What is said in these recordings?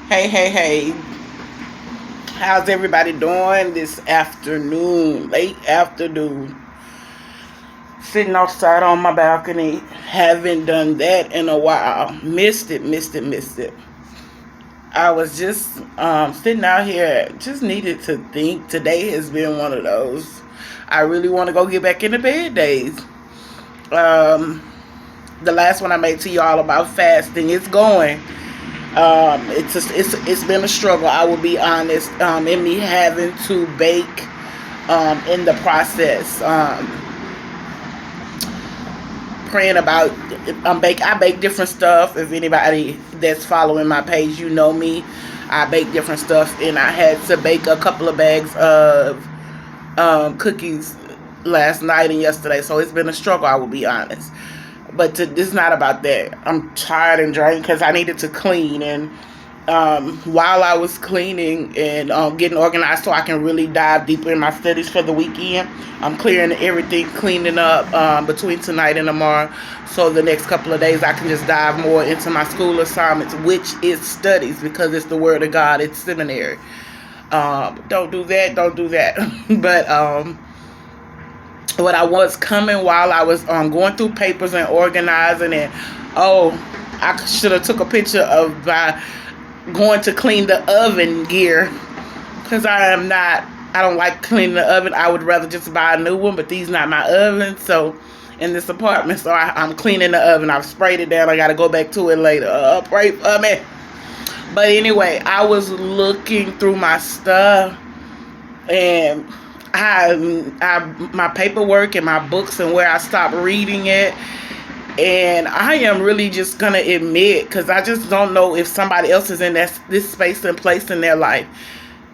Hey. How's everybody doing this afternoon? Late afternoon. Sitting outside on my balcony. Haven't done that in a while. Missed it. I was just sitting out here. Just needed to think. Today has been one of those. I really want to go get back into bed days. Um, the last one I made to y'all about fasting, it's going. It's been a struggle. I will be honest. In me having to bake, in the process, praying about. I bake different stuff. If anybody that's following my page, you know me. I bake different stuff, and I had to bake a couple of bags of cookies last night and yesterday. So it's been a struggle. I will be honest. But this is not about that. I'm tired and drained because I needed to clean. And while I was cleaning and getting organized so I can really dive deeper in my studies for the weekend, I'm clearing everything, cleaning up between tonight and tomorrow. So the next couple of days I can just dive more into my school assignments, which is studies, because it's the Word of God. It's seminary. Don't do that. But what I was coming while I was going through papers and organizing, and I should have took a picture of my going to clean the oven gear, because I don't like cleaning the oven. I would rather just buy a new one, but these not my oven. So in this apartment, so I'm cleaning the oven. I've sprayed it down. I got to go back to it later. Pray for me. But anyway, I was looking through my stuff, and my paperwork and my books, and where I stopped reading it. And I am really just gonna admit, because I just don't know if somebody else is in this space and place in their life.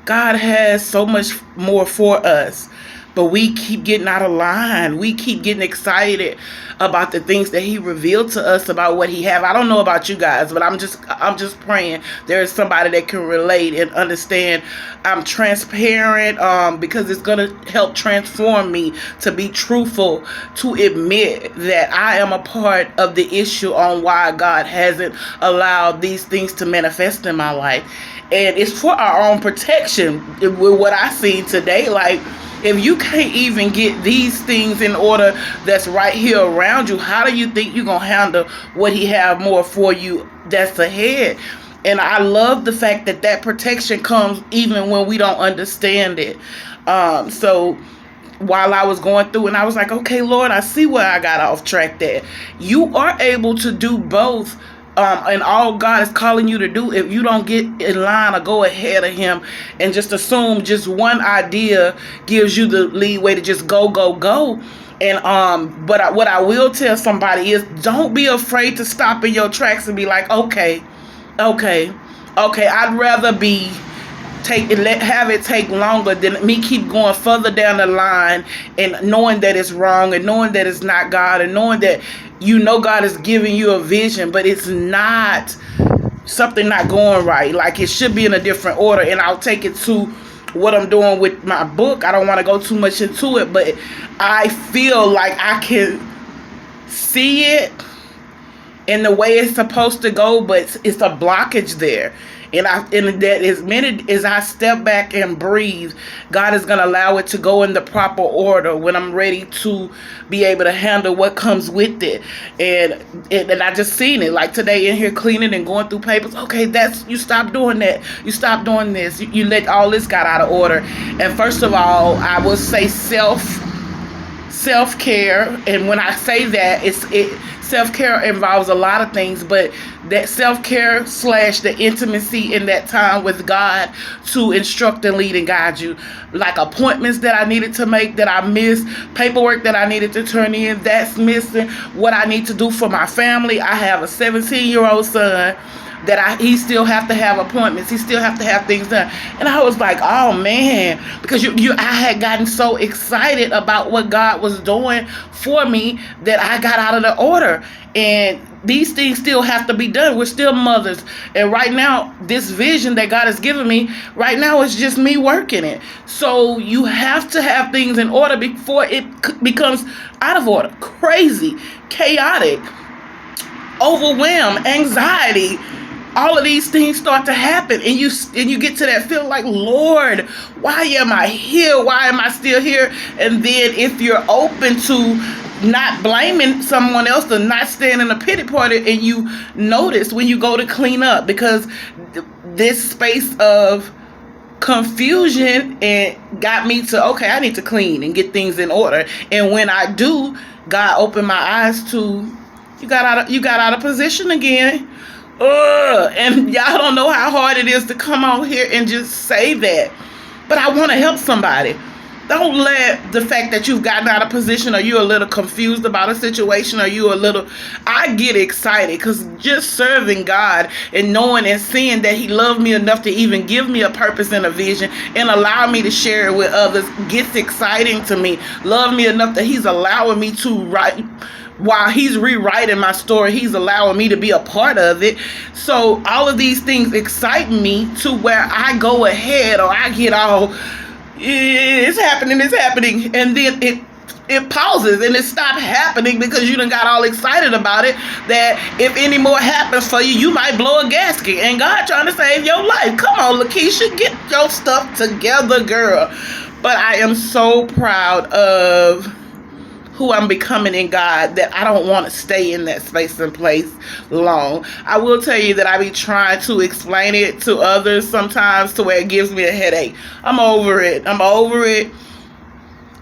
God has so much more for us, but we keep getting out of line. We keep getting excited about the things that He revealed to us about what He have. I don't know about you guys, but I'm just praying there is somebody that can relate and understand. I'm transparent because it's gonna help transform me to be truthful, to admit that I am a part of the issue on why God hasn't allowed these things to manifest in my life. And it's for our own protection. With what I see today, like, if you can't even get these things in order that's right here around you, how do you think you're going to handle what He have more for you that's ahead? And I love the fact that protection comes even when we don't understand it. So while I was going through, and I was like, okay, Lord, I see where I got off track there. You are able to do both. And all God is calling you to do, if you don't get in line or go ahead of Him and just assume just one idea gives you the leeway to just go. And but what I will tell somebody is, don't be afraid to stop in your tracks and be like, okay, I'd rather have it take longer than me keep going further down the line and knowing that it's wrong, and knowing that it's not God, and knowing that God is giving you a vision, but it's not something not going right. Like, it should be in a different order. And I'll take it to what I'm doing with my book. I don't want to go too much into it, but I feel like I can see it in the way it's supposed to go, but it's a blockage there. And that as many as I step back and breathe, God is going to allow it to go in the proper order when I'm ready to be able to handle what comes with it. And I just seen it, like today in here cleaning and going through papers. Okay, you stop doing that. You stop doing this. You let all this got out of order. And first of all, I will say self-care. And when I say that, self-care involves a lot of things, but that self-care / the intimacy in that time with God to instruct and lead and guide you, like appointments that I needed to make that I missed, paperwork that I needed to turn in that's missing, what I need to do for my family. I have a 17-year-old son that he still have to have appointments. He still have to have things done. And I was like, oh man, because I had gotten so excited about what God was doing for me that I got out of the order. And these things still have to be done. We're still mothers. And right now, this vision that God has given me, right now, it's just me working it. So you have to have things in order before it becomes out of order, crazy, chaotic, overwhelmed, anxiety. all of these things start to happen, and you get to that feeling like, Lord, why am I here? Why am I still here? And then if you're open to not blaming someone else or not staying in a pity party, and you notice when you go to clean up, because this space of confusion and got me to, okay, I need to clean and get things in order. And when I do, God opened my eyes to, you got out of position again. And y'all don't know how hard it is to come on here and just say that. But I want to help somebody. Don't let the fact that you've gotten out of position, or you're a little confused about a situation, or I get excited, because just serving God and knowing and seeing that He loved me enough to even give me a purpose and a vision and allow me to share it with others gets exciting to me. Love me enough that He's allowing me to write. While He's rewriting my story, He's allowing me to be a part of it. So all of these things excite me to where I go ahead, or I get all, it's happening, and then it pauses and it stops happening, because you done got all excited about it, that if any more happens for you, you might blow a gasket, and God trying to save your life. Come on, Lakeisha, get your stuff together, girl. But I am so proud of who I'm becoming in God, that I don't want to stay in that space and place long. I will tell you that I be trying to explain it to others sometimes to where it gives me a headache. I'm over it.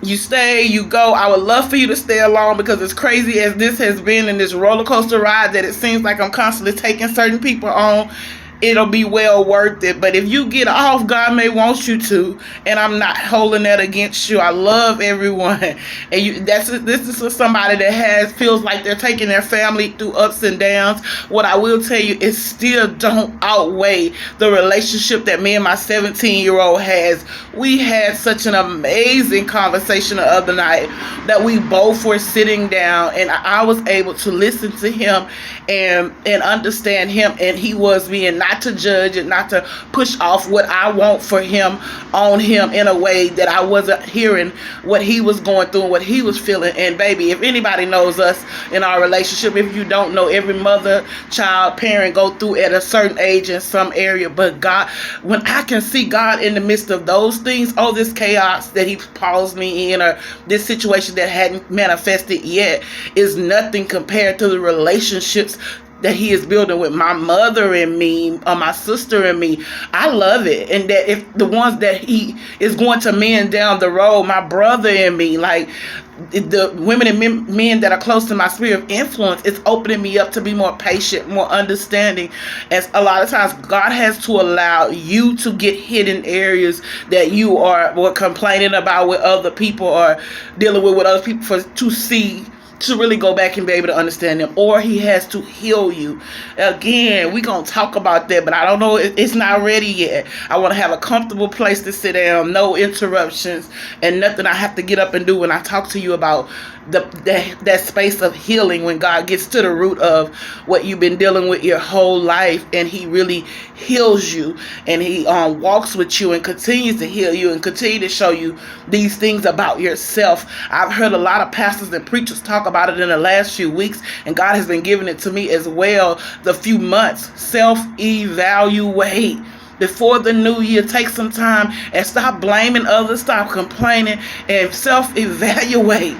You stay, you go. I would love for you to stay along, because as crazy as this has been in this roller coaster ride that it seems like I'm constantly taking certain people on, it'll be well worth it. But if you get off, God may want you to, and I'm not holding that against you. I love everyone, and this is for somebody that feels like they're taking their family through ups and downs. What I will tell you is still don't outweigh the relationship that me and my 17-year-old has. We had such an amazing conversation the other night that we both were sitting down, and I was able to listen to him and understand him, and he was being not to judge and not to push off what I want for him on him in a way that I wasn't hearing what he was going through and what he was feeling. And baby, if anybody knows us in our relationship, if you don't know, every mother, child, parent go through at a certain age in some area. But God, when I can see God in the midst of those things, oh, this chaos that He paused me in, or this situation that hadn't manifested yet, is nothing compared to the relationships that He is building with my mother and me, or my sister and me. I love it. And that if the ones that He is going to mend down the road, my brother and me, like the women and men that are close to my sphere of influence, it's opening me up to be more patient, more understanding. As a lot of times God has to allow you to get hit in areas that you were complaining about with other people, or dealing with other people, to really go back and be able to understand them. Or He has to heal you. Again, we're going to talk about that, but I don't know, it's not ready yet. I want to have a comfortable place to sit down, no interruptions, and nothing I have to get up and do when I talk to you about that space of healing, when God gets to the root of what you've been dealing with your whole life, and He really heals you, and He walks with you and continues to heal you and continue to show you these things about yourself. I've heard a lot of pastors and preachers talk about it in the last few weeks, and God has been giving it to me as well the few months. Self-evaluate. Before the new year, take some time and stop blaming others, stop complaining, and self-evaluate.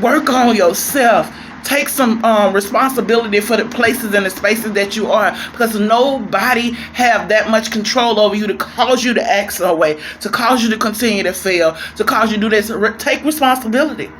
Work on yourself. Take some responsibility for the places and the spaces that you are, because nobody have that much control over you to cause you to act some way, to cause you to continue to fail, to cause you to do this. Take responsibility.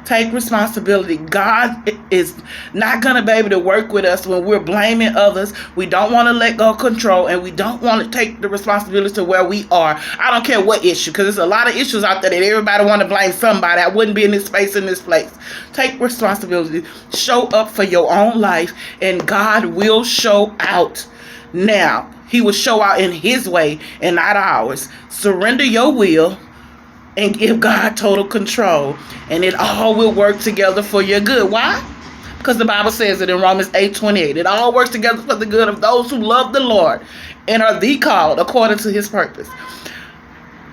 Take responsibility. God is not going to be able to work with us when we're blaming others. We don't want to let go of control, and we don't want to take the responsibility to where we are. I don't care what issue, because there's a lot of issues out there that everybody want to blame somebody. I wouldn't be in this space, in this place. Take responsibility. Show up for your own life, and God will show out. Now, He will show out in His way and not ours. Surrender your will and give God total control, and it all will work together for your good. Why? Because the Bible says it in Romans 8:28. It all works together for the good of those who love the Lord and are the called according to His purpose.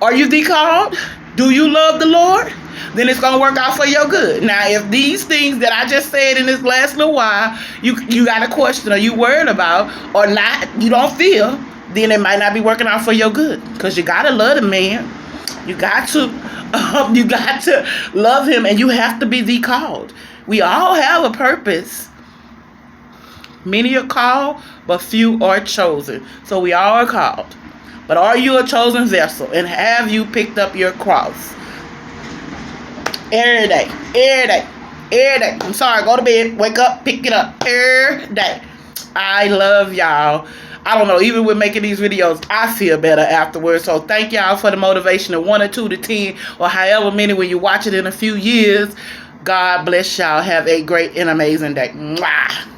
Are you the called? Do you love the Lord? then it's gonna work out for your good. Now, if these things that I just said in this last little while, you got a question, or you worried about, or not, you don't feel, then it might not be working out for your good. Because you gotta love the man. You got to love him, and you have to be the called. We all have a purpose. Many are called, but few are chosen. So we all are called. But are you a chosen vessel? And have you picked up your cross? Every day. Every day. Every day. I'm sorry, go to bed, wake up, pick it up. Every day. I love y'all. I don't know, even with making these videos, I feel better afterwards. So thank y'all for the motivation of 1 or 2 to 10, or however many when you watch it in a few years. God bless y'all. Have a great and amazing day. Mwah.